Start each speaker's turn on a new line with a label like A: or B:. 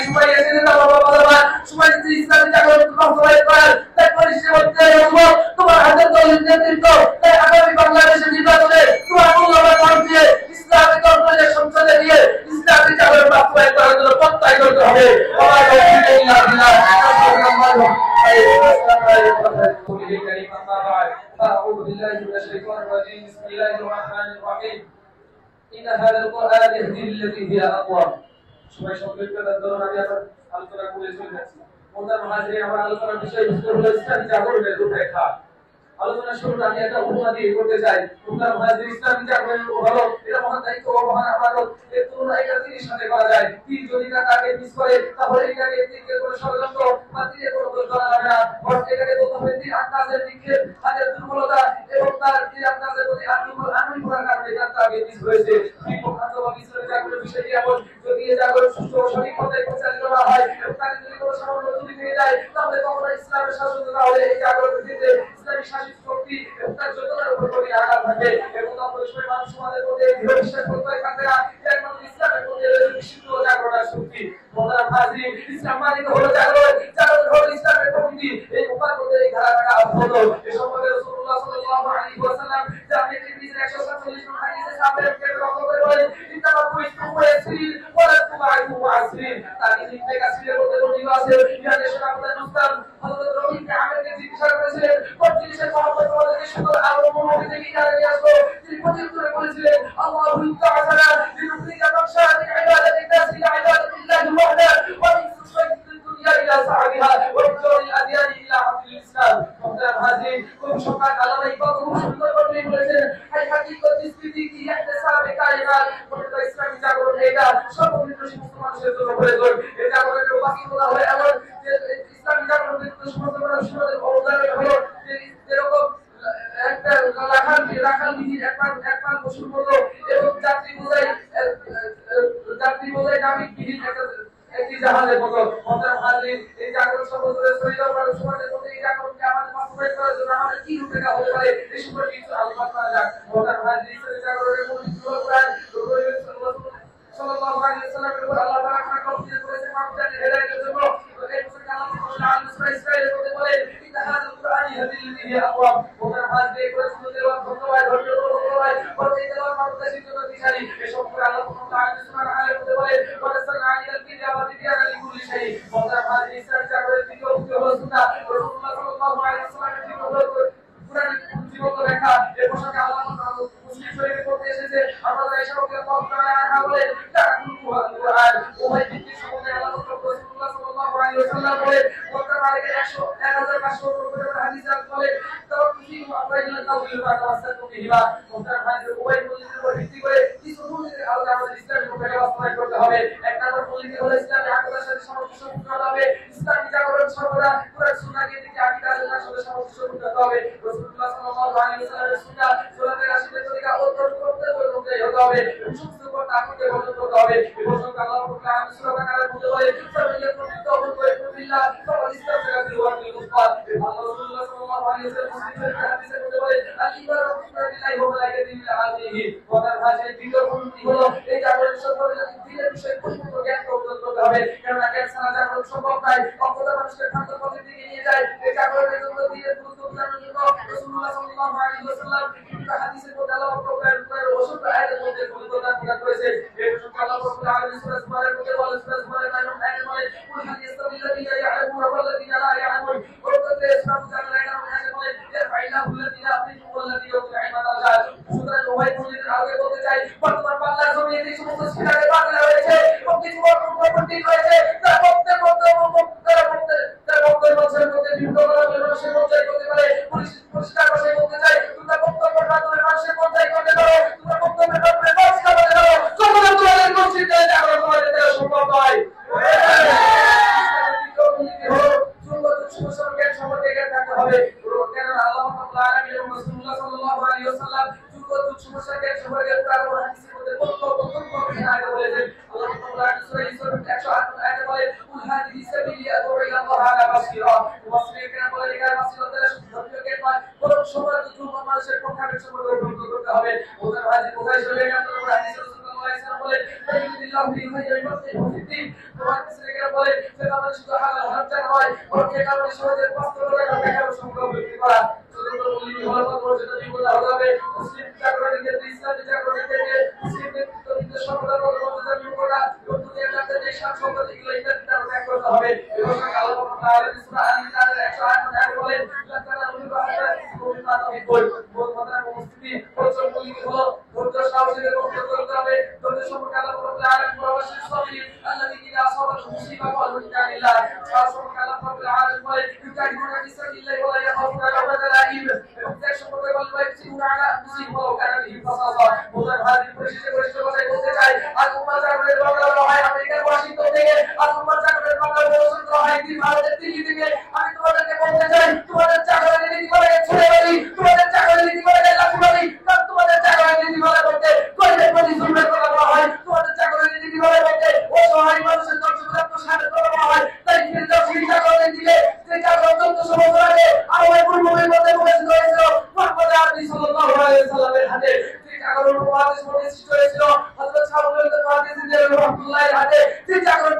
A: সবাই এসে দাও বাবা সবাই ইসলামী জাগরণ বাস্তবায়ন করার তারপর সে বলতে আল্লাহ তোমার হাতে দলিল নেতৃত্ব তাই আগামী বাংলাদেশের নির্বাচনে তোমার মূল্যবান ভোট দিয়ে ইসলামী দলকে সংসদে দিয়ে ইসলামী জাগরণ বাস্তবায়ন করার জন্য প্রত্যয় করতে হবে أعوذ بالله من الشيطان الرجيم بسم الله الرحمن الرحيم إن هذا القرآن يهدي للتي هي أقوم সবাই সংক্ষিপ্ততার ধরুন আমি আমার আলোচনা করে চলে যাচ্ছি মোহতারাম হাজিরিন আমার আলোচনার বিষয়বস্তু হলো ইসলামী জাগরণের রূপরেখা আলোচনা শুরুতে আমি একটা উপমা দিয়ে করতে চাই মোহতারাম হাজিরিন ইসলামী জাগরণ হলো এটা মহান দায়িত্ব ও মহান আমানত এর তুলনা এটা তিনের সাথে করা যায় তিন যদি না তাকে মিস করে তাহলে এটাকে তিনকে কোনো ষড়যন্ত্র বা তিনের কোনো দোষ ধরা যাবে না বরং এটাকে বলতে হবে তিন আন্দাজের দিকে তাদের দুর্বলতা এবং তার তিন আন্দাজের প্রতি আনুগত্যের কারণে তার তাকে মিস হয়েছে তিন পক্ষান্তর ইসলামী জাগরণের বিষয়টি এমন যদি এই জাগরণ সুস্থ ও সঠিক পথে পরিচালিত না হয় এবং তাকে যদি কোনো সামান্য ত্রুটি পেয়ে যায় তাহলে কখনো ইসলামের শাসন তাহলে এই জাগরণের ক্ষেত্রে ইসলামী শাসিত শক্তি এবং তার যোগ্যতার উপর প্রতি আঘাত থাকে এবং অপর সময় মানুষ সমাজের মধ্যে দৃঢ় বিশ্বাস করতে থাকবে না একমাত্র ইসলামের মধ্যে বিশুদ্ধ জাগরণের শক্তি মোহতারাম হাজিরিন ইসলাম মানে হলো জাগরণ জাগরণ হলো ইসলামের প্রকৃতি এই উপার মধ্যে এই ধারা থাকা আবদ্ধ এই সম্পর্কে রাসূলুল্লাহ সাল্লাল্লাহু আলাইহি ওয়াসাল্লাম যা তিরমিজির 147 নম্বর হাদিসে সাহাবাদেরকে রক্ষা করে বলেন ইন্নামা বুইতু মুয়াসসিরিন ওয়া লা তুবাইতু মুআসসিরিন তার ইবনে কাসিরের মধ্যে বর্ণিত আছে ইয়ানে শরাফুল মুস্তাম হযরত রবি ইবনে আমিরকে জিজ্ঞাসা করেছিলেন কোন জিনিসের মহব্বত আমাদেরকে সুন্দর আলো মনোমুগ্ধ থেকে ইনারে আসলো তিনি প্রত্যুত্তরে বলেছিলেন আল্লাহু তাআলা লিনুফিকা নকশাতি ইবাদাতি নাসি ইবাদাতিল্লাহি ওয়াহদা ওয়া মিন সুশাইতিদ দুনিয়া ইলা সাহাবিহা ওয়া মিন আদিয়ান ইলা আব্দুল ইসলাম মোহতারাম হাজিরিন কোন সকাল আল্লাহ ইবাদত খুব সুন্দর করে বলেছেন এই হাকিকত স্থিতি কি ইহতিসাবে কায়নাত পবিত্র ইসলামী জাগরণ এটা সর্ববিধ সমস্ত মানুষের জন্য প্রয়োজন এই জাগরণের বাস্তবতা হলো এমন যে ইসলামী জাগরণের সমস্ত মানুষের অবদান হলো যেরকম একটা রাখাল বিধির একবার পশুর মতো এবং যাত্রী বোঝাই নাবিক বিধির একটি জাহাজের মতো মোহতারাম হাজিরিন এই জাগরণ সম্পর্কে শহীদ মানুষ সমাজের মধ্যে এই জাগরণকে আমাদের বাস্তবায়ন করার জন্য আমাদের কি রূপরেখা হতে পারে এই সম্পর্কে কিছু আলোচনা করা যাক মোহতারাম হাজিরিন এই জাগরণের মূল ভিত্তি হলো কোরআন সাল্লাল্লাহু আলাইহি ওয়াসাল্লামের উপর আল্লাহ তাআলা কর্তৃত্ব করেছেন মানুষের হেদায়েতের জন্য এই মুসলমান আল্লাহ ইসরাইলের মধ্যে বলে ইন্না হাযাল কুরআনি ইয়াহদি লিল্লাতি আকওয়াম মোহতারাম হাজিরিন করে শুনতে ধন্যবাদ প্রত্যেক দেওয়ার মানুষের জন্য দিশারি এই সম্পর্কে আল্লাহ সুবহানাহু ওয়া তাআলা বলে ওয়ারাসালনা আলাইহিল কিতাবা তিবিয়ানান লিকুল্লি শাই মোহতারাম হাজিরিন ইসলাম জাগরণের দ্বিতীয় ভিত্তি হলো সুন্নাহ রাসূলুল্লাহ সাল্লাল্লাহু আলাইহি ওয়াসাল্লামের জীবন কোরআন জীবন লেখা এই প্রসঙ্গে আল্লাহ মুসলিম শরীফে করতে এসেছে আমরা আয়েশা রাদিয়াল্লাহু তাআলা আনহা বলে কোরআন ওই ভিত্তি সম্বন্ধে আল্লাহ রাসূলুল্লাহ সাল্লাল্লাহু আলাইহি ওয়াসাল্লাম বলে কোরআন আগে 1500 করে হাদিস বলে তাও কিছু আপনাদের তাওহীদ বা তাওয়াসসুল বিহিবা মোহতারাম হাজির ওই মূলনীতির উপর ভিত্তি করে কিছু মূলনীতি আলাদা আমাদের ইসলামের উপরে বাস্তবায়ন করতে হবে এক নম্বর মূলনীতি হলো ইসলামী আকীদার সাথে সামঞ্জস্যপূর্ণ হতে হবে ইসলামী জাগরণ সর্বদা কোরআন সুন্নাহকে দিকে আকীদার সাথে সামঞ্জস্যপূর্ণ হতে হবে রাসূলুল্লাহ সাল্লাল্লাহু আলাইহি ওয়াসাল্লামের সুন্নাহ সুরাতে রাশিদের তরিকা ও করতে হতে হবে সমস্ত কথা আকীদা বর্জন করতে হবে এই প্রসঙ্গে আল্লাহ তাআলা সূরা বাকারার মধ্যে বলে সাবিলের প্রতিজ্ঞা অবলম্বন করে বিল্লাহ সকল ইসলাম থেকে ওয়াকিল মুসতাদ আল্লাহ রাসূলুল্লাহ সাল্লাল্লাহু আলাইহি ওয়াসাল্লাম হাদিসের মধ্যে বলে আল-ইমানু বিল্লাহি ওয়া মালাইকাতিহি ওয়া আতিহি ওয়াদার ভাষায় দ্বিতীয় পন্থী হলো এই জাগরণ সম্পর্কে দিনের বিষয়ে পরিপূর্ণ জ্ঞান অর্জন করতে হবে কারণ জ্ঞান ছাড়া জাগরণ সম্ভব নয় অজ্ঞতা মানুষকে ভ্রান্ত পথের দিকে নিয়ে যায় এই জাগরণের জন্য দিনের গুরুত্ব বোঝানোর জন্য রাসূলুল্লাহ সাল্লাল্লাহু আলাইহি ওয়াসাল্লাম হাদিসের মধ্যে আল্লাহ তাআলার অসংখ্য আয়াতের মধ্যে গুরুত্ব দান করেছেন এই প্রসঙ্গে আল্লাহ তাআলা সূরা জুমারের মধ্যে বলেন সূরা জুমারের 9 নম্বর আয়াতে বলে কুল হাদিস সাবিলাল্লাযিনা ইয়ালামুনা ওয়াল্লাযিনা লা ইয়ালামুন ওয়াল্লাযিনা ইয়াসমাউনা আয়াতে বলে ফাইলাহুল্লাযিনা আফরিজু ওয়াল্লাযিনা ইউতুনা ইমাদাল্লাহ সুতরাং উভয় মূলনীতির আগে বলতে চাই বর্তমান বাংলার জমিনে যে সমস্ত শিক্ষাকে বাংলা হয়েছে প্রত্যেক পণ্ডিত হয়েছে তার প্রত্যেক বছরের মধ্যে বিভিন্ন মানুষের মধ্যে করতে পারে পরিষ্কার ভাষায় বলতে চাই তোমরা বক্তব্যের মাধ্যমে মানুষের মধ্যে করতে পারো তোমরা বক্তব্যের মাধ্যমে পরিষ্কার করতে পারো সকলের তোমাদের মসজিদে আমরা তোমাদের দেওয়া সম্ভব নয় সাল্লাল্লাহু আলাইহি ওয়াসাল্লাম বলেন বিল্লাহি ফাইয়াল মুসলিম তোমার কাছে বলে যে আমাদের শুধু হালাল হারাম জানা নয় বরং এই কারণে সমাজের বাস্তবতা দেখার সম্ভব বৃদ্ধি করা চতুর্থ মূলনীতি হলো যেটা জীবনে হবে মুসলিম জাগরণের ইসলামী জাগরণের মুসলিম নেতৃত্ব সর্বদা মতজামি করা এবং দুনিয়াতে যে শাসক এগুলো ইত্যাদি ত্যাগ করতে হবে এবং আল্লাহ তাআলা সূরা আল-ইমরানের 108 বলেন লাকানা মুসলিম প্রচুর মূলনীতি হলো ধৈর্য সাহসের উপর করতে হবে ধৈর্য সম্পর্কে আল্লাহ তাআলা আরেক প্রবাসী সাবির আল্লাযী ইযা আসাবাহু মুসিবা ক্বালু ইন্না লিল্লাহি সম্পর্কে আল্লাহ তাআলা আরেক বলেন ইউকাইদুনা বিসাবিল্লাহি ওয়া লা ইয়াখাফুনা লাওমাতা লাইম এবং যে সম্পর্কে বলবেন সিনা আলা মুসিবা ওয়া কানা বিহি ফাসাসা ওদের হাদিস পরিশেষে কথাই বলতে চাই আর উম্মাহ জাগরের বাংলা হয় আমেরিকার ওয়াশিংটন থেকে আর উম্মাহ জাগরের বাংলা বলতে হয় কি ভারতের দিল্লি থেকে আমি তোমাদেরকে বলতে চাই তোমাদের জাগরণের নীতি করে ছুড়ে বলি তোমাদের জাগরণের নীতি করে লাঠি বলি কারণ তোমাদের জাগরণের নীতি করে বলতে কইলে প্রতি জুলমের কথা বলা হয় তোমাদের জাগরণের নীতি করে বলতে অসহায় মানুষের ধ্বংসপ্রাপ্ত সাথে করা হয় তাই ফিরদাউসী জাগরণের দিকে যে জাগরণ 1400 বছর আগে আরবের পূর্ববঙ্গের মধ্যে প্রকাশিত হয়েছিল মুহাম্মদ আরবি সাল্লাল্লাহু আলাইহি ওয়াসাল্লামের হাতে যে জাগরণ উপমহাদেশ মধ্যে সৃষ্টি হয়েছিল হযরত সাহাবায়ে কেরামের হাতে যে জাগরণ